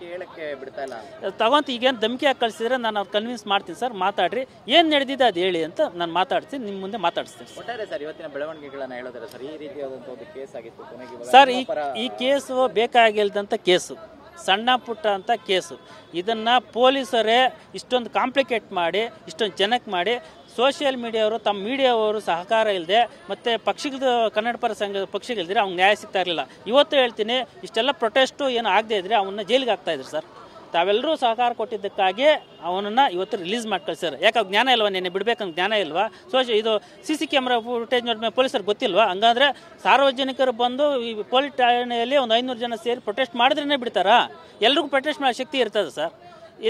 ಯಾಕೆ ಹೇಳಕ್ಕೆ ಬಿಡ್ತಾ ಇಲ್ಲ ತಗೊಂತ ಈಗೇನು ಧಮಕಿ ಹಾಕಿ ಕಳಿಸಿದ್ರೆ ನಾನು ಅವ್ರು ಕನ್ವಿನ್ಸ್ ಮಾಡ್ತೀನಿ ಸರ್, ಮಾತಾಡ್ರಿ ಏನು ನಡೆದಿದೆ ಅದು ಹೇಳಿ ಅಂತ ನಾನು ಮಾತಾಡ್ತೀನಿ, ನಿಮ್ಮ ಮುಂದೆ ಮಾತಾಡಿಸ್ತೀನಿ. ಒಟ್ಟಾರೆ ಸರ್ ಇವತ್ತಿನ ಬೆಳವಣಿಗೆಗಳನ್ನ ಹೇಳಿದ್ರೆ ಸರ್, ಈ ರೀತಿಯಾದಂಥ ಒಂದು ಕೇಸ್ ಆಗಿತ್ತು ಕೊನೆಗೆ ಸರ್. ಈ ಕೇಸು ಬೇಕಾಗಿಲ್ದಂಥ ಕೇಸು, ಸಣ್ಣ ಪುಟ್ಟ ಅಂತ ಕೇಸು. ಇದನ್ನು ಪೊಲೀಸರೇ ಇಷ್ಟೊಂದು ಕಾಂಪ್ಲಿಕೇಟ್ ಮಾಡಿ ಇಷ್ಟೊಂದು ಜನಕ್ಕೆ ಮಾಡಿ ಸೋಷಿಯಲ್ ಮೀಡಿಯಾವರು ತಮ್ಮ ಮೀಡಿಯಾವರು ಸಹಕಾರ ಇಲ್ಲದೆ ಮತ್ತು ಪಕ್ಷದ ಕನ್ನಡ ಪರ ಸಂಘದ ಪಕ್ಷಗಳಿದ್ರೆ ಅವ್ನಿಗೆ ನ್ಯಾಯ ಸಿಗ್ತಾ ಇರಲಿಲ್ಲ. ಇವತ್ತು ಹೇಳ್ತೀನಿ, ಇಷ್ಟೆಲ್ಲ ಪ್ರೊಟೆಸ್ಟು ಏನು ಆಗದೆ ಇದ್ದರೆ ಅವನ್ನ ಜೈಲಿಗೆ ಹಾಕ್ತಾಯಿದ್ರು ಸರ್. ತಾವೆಲ್ಲರೂ ಸಹಕಾರ ಕೊಟ್ಟಿದ್ದಕ್ಕಾಗಿ ಅವನನ್ನು ಇವತ್ತು ರಿಲೀಸ್ ಮಾಡಿ ಕಳಿಸ್ಯಾರ. ಯಾಕೆ ಜ್ಞಾನ ಇಲ್ವಾ, ನೆನ್ನೆ ಬಿಡಬೇಕಂತ ಜ್ಞಾನ ಇಲ್ವಾ? ಇದು CC ಕ್ಯಾಮ್ರಾ ಫುಟೇಜ್ ನೋಡಿದ ಮೇಲೆ ಪೊಲೀಸರು ಗೊತ್ತಿಲ್ವಾ? ಹಂಗಾದ್ರೆ ಸಾರ್ವಜನಿಕರು ಬಂದು ಈ ಪೊಲೀಸ್ ಠಾಣೆಯಲ್ಲಿ ಒಂದು 500 ಜನ ಸೇರಿ ಪ್ರೊಟೆಸ್ಟ್ ಮಾಡಿದ್ರೇ ಬಿಡ್ತಾರಾ? ಎಲ್ರಿಗೂ ಪ್ರೊಟೆಸ್ಟ್ ಮಾಡೋ ಶಕ್ತಿ ಇರ್ತದೆ ಸರ್.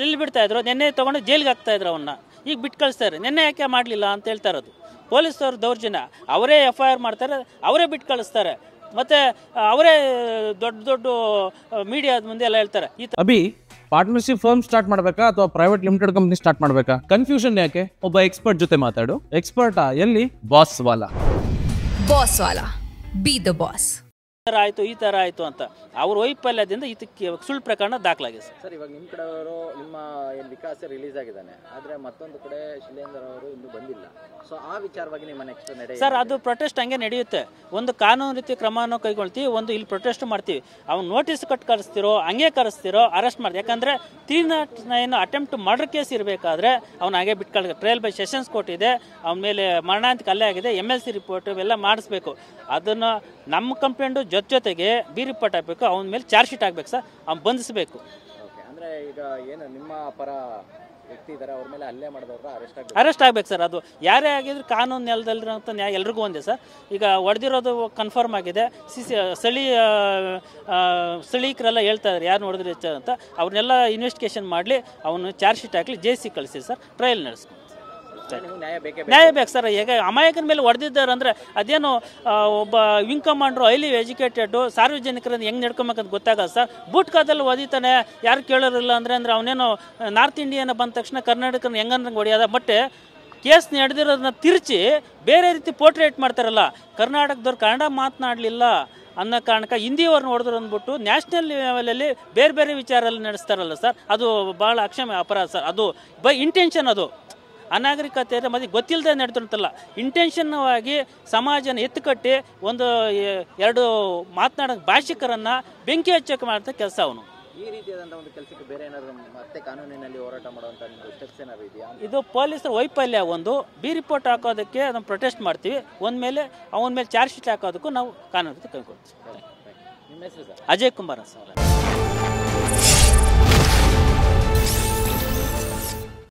ಎಲ್ಲಿ ಬಿಡ್ತಾಯಿದ್ರು? ನೆನ್ನೆ ತೊಗೊಂಡು ಜೈಲಿಗೆ ಹಾಕ್ತಾಯಿದ್ರು ಅವನ್ನ, ಈಗ ಬಿಟ್ಟು ಕಳಿಸ್ತಾರೆ. ನೆನ್ನೆ ಯಾಕೆ ಮಾಡಲಿಲ್ಲ ಅಂತ ಹೇಳ್ತಾ ಇರೋದು ಪೊಲೀಸರು ದೌರ್ಜನ್ಯ. ಅವರೇ FIR ಮಾಡ್ತಾರೆ, ಅವರೇ ಬಿಟ್ಟು ಕಳಿಸ್ತಾರೆ, ಮತ್ತು ಅವರೇ ದೊಡ್ಡ ದೊಡ್ಡ ಮೀಡಿಯಾದ ಮುಂದೆ ಎಲ್ಲ ಹೇಳ್ತಾರೆ. ಅಭಿ, ಪಾರ್ಟ್ನರ್ಶಿಪ್ ಫರ್ಮ್ ಸ್ಟಾರ್ಟ್ ಮಾಡಬೇಕಾ ಅಥವಾ ಪ್ರೈವೇಟ್ ಲಿಮಿಟೆಡ್ ಕಂಪನಿ ಸ್ಟಾರ್ಟ್ ಮಾಡಬೇಕಾ? ಕನ್ಫ್ಯೂಷನ್ ಯಾಕೆ? ಒಬ್ಬ ಎಕ್ಸ್ಪರ್ಟ್ ಜೊತೆ ಮಾತಾಡು. ಎಕ್ಸ್ಪರ್ಟಾ? ಎಲ್ಲಿ? Boss Vala. B the boss. ಆಯಿತು, ಈ ಥರ ಆಯಿತು ಅಂತ ಅವ್ರ ವೈಫಲ್ಯದಿಂದ ಇದಕ್ಕೆ ಸುಳ್ಳು ಪ್ರಕರಣ ದಾಖಲಾಗಿದೆ ಸರ್. ಇವಾಗ ನಿಮ್ಮ ಕಡೆಯವರು ನಿಮ್ಮ ಏನು ವಿಕಾಸ ರಿಲೀಸ್ ಆಗಿದ್ದಾನೆ, ಆದರೆ ಮತ್ತೊಂದು ಕಡೆ ಶಿಲೇಂದ್ರ ಅವರು ಇನ್ನೂ ಬಂದಿಲ್ಲ. ಸೊ ಆ ವಿಚಾರವಾಗಿ ನಿಮ್ಮ ನೆಕ್ಸ್ಟ್ ನಡೆ ಸರ್, ಅದು ಪ್ರೊಟೆಸ್ಟ್ ಹಂಗೆ ನಡೆಯುತ್ತೆ. ಒಂದು ಕಾನೂನು ರೀತಿ ಕ್ರಮವನ್ನು ಕೈಗೊಳ್ತೀವಿ, ಒಂದು ಇಲ್ಲಿ ಪ್ರೊಟೆಸ್ಟ್ ಮಾಡ್ತೀವಿ. ಅವ್ನು ನೋಟಿಸ್ ಕಟ್ ಕರೆಸ್ತಿರೋ, ಹಂಗೆ ಕರೆಸ್ತಿರೋ, ಅರೆಸ್ಟ್ ಮಾಡ್ತೀವಿ. ಯಾಕಂದರೆ 309 ಅಟೆಂಪ್ಟ್ ಮರ್ಡರ್ ಕೇಸ್ ಇರಬೇಕಾದ್ರೆ ಅವ್ನು ಹಾಗೆ ಬಿಟ್ಕೊಳ್ಬೇಕು. ಟ್ರಯಲ್ ಬೈ ಸೆಷನ್ಸ್ ಕೋರ್ಟ್ ಇದೆ, ಅವನ ಮೇಲೆ ಮರಣಾಂತಿಕ ಹಲ್ಲೆ ಆಗಿದೆ, MLC ರಿಪೋರ್ಟ್ ಇವೆಲ್ಲ ಮಾಡಿಸ್ಬೇಕು. ಅದನ್ನು ನಮ್ಮ ಕಂಪ್ಲೇಂಟು ಜೊತೆಗೆ ಬಿ ರಿಪೋರ್ಟ್ ಆಗಬೇಕು, ಅವನ ಮೇಲೆ ಚಾರ್ಜ್ ಶೀಟ್ ಆಗಬೇಕು ಸರ್, ಅವ್ನು ಬಂಧಿಸಬೇಕು. ಓಕೆ, ಅಂದರೆ ಈಗ ಏನು ನಿಮ್ಮ ಪರ ವ್ಯಕ್ತಿ ಇದ್ದಾರೆ, ಅವ್ರ ಮೇಲೆ ಹಲ್ಲೆ ಮಾಡಿದವ್ರ ಅರೆಸ್ಟ್ ಆಗಬೇಕು ಸರ್. ಅದು ಯಾರೇ ಆಗಿದ್ರು ಕಾನೂನು ನೆಲದಲ್ಲಿರೋಂಥ ನ್ಯಾಯ ಎಲ್ರಿಗೂ ಒಂದೇ ಸರ್. ಈಗ ಹೊಡೆದಿರೋದು ಕನ್ಫರ್ಮ್ ಆಗಿದೆ. ಸ್ಥಳೀಕರೆಲ್ಲ ಹೇಳ್ತಾ ಇದ್ದಾರೆ ಯಾರು ಹೊಡೆದ್ರು ಅಂತ. ಅವ್ರನ್ನೆಲ್ಲ ಇನ್ವೆಸ್ಟಿಗೇಷನ್ ಮಾಡಲಿ, ಅವನು ಚಾರ್ಜ್ ಶೀಟ್ ಹಾಕಲಿ, JC ಕಳಿಸಿ ಸರ್, ಟ್ರಯಲ್ ನಡೆಸ್ಕೊಂಡು ನ್ಯಾಯ ಬೇಕು ಸರ್. ಈಗ ಅಮಾಯಕನ ಮೇಲೆ ಹೊಡೆದಿದ್ದಾರೆ ಅಂದರೆ ಅದೇನು ಒಬ್ಬ ವಿಂಗ್ ಕಮಾಂಡ್ರು ಹೈಲಿ ಎಜುಕೇಟೆಡ್ ಸಾರ್ವಜನಿಕರನ್ನು ಹೆಂಗೆ ನಡ್ಕೊಬೇಕಂತ ಗೊತ್ತಾಗಲ್ಲ ಸರ್. ಬೂಟ್ ಕಾದಲ್ಲಿ ಓದಿತಾನೆ, ಯಾರು ಕೇಳೋರಿಲ್ಲ ಅಂದರೆ ಅವನೇನು ನಾರ್ತ್ ಇಂಡಿಯನ್ ಬಂದ ತಕ್ಷಣ ಕರ್ನಾಟಕನ ಹೆಂಗಂದ್ರೆ ಹೊಡೆಯೋದ. ಬಟ್ ಕೇಸ್ ನಡೆದಿರೋದನ್ನ ತಿರುಚಿ ಬೇರೆ ರೀತಿ ಪೋರ್ಟ್ರೇಟ್ ಮಾಡ್ತಾರಲ್ಲ. ಕರ್ನಾಟಕದವ್ರು ಕನ್ನಡ ಮಾತನಾಡಲಿಲ್ಲ ಅನ್ನೋ ಕಾರಣಕ್ಕೆ ಹಿಂದಿಯವ್ರನ್ನ ಹೊಡೆದ್ರು ಅಂದ್ಬಿಟ್ಟು ನ್ಯಾಷನಲ್ ಲೆವೆಲಲ್ಲಿ ಬೇರೆ ಬೇರೆ ವಿಚಾರಲ್ಲಿ ನಡೆಸ್ತಾರಲ್ಲ ಸರ್, ಅದು ಭಾಳ ಅಕ್ಷಮ್ಯ ಅಪರಾಧ ಸರ್. ಅದು ಬೈ ಇಂಟೆನ್ಷನ್, ಅದು ಅನಾಗರಿಕತೆ ಮತ್ತೆ ಗೊತ್ತಿಲ್ಲದೆ ನಡೆದಿರುತ್ತಲ್ಲ. ಇಂಟೆನ್ಷನ್ವಾಗಿ ಸಮಾಜನ ಎತ್ತುಕಟ್ಟಿ ಒಂದು 2 ಮಾತನಾಡೋ ಭಾಷಿಕರನ್ನು ಬೆಂಕಿ ಹಚ್ಚಕ್ಕೆ ಮಾಡ್ತಾ ಕೆಲಸ ಅವನು. ಈ ರೀತಿಯಾದಂಥ ಒಂದು ಕೆಲಸಕ್ಕೆ ಬೇರೆ ಏನಾದರೂ ಮತ್ತೆ ಕಾನೂನಿನಲ್ಲಿ ಹೋರಾಟ ಮಾಡುವಂಥ ಸ್ಟೆಪ್ಸ್ ಏನಾದ್ರು ಇದೆಯಾ? ಇದು ಪೊಲೀಸರ ವೈಫಲ್ಯ. ಒಂದು ಬಿ ರಿಪೋರ್ಟ್ ಹಾಕೋದಕ್ಕೆ ನಾವು ಪ್ರೊಟೆಸ್ಟ್ ಮಾಡ್ತೀವಿ, ಅವನ ಮೇಲೆ ಚಾರ್ಜ್ ಶೀಟ್ ಹಾಕೋದಕ್ಕೂ ನಾವು ಕಾನೂನು ಕೈಗೊಳ್ತೀವಿ. ನಿಮ್ಮ ಹೆಸರು ಸರ್? ಅಜಯ್ ಕುಮಾರ್ ಸರ್.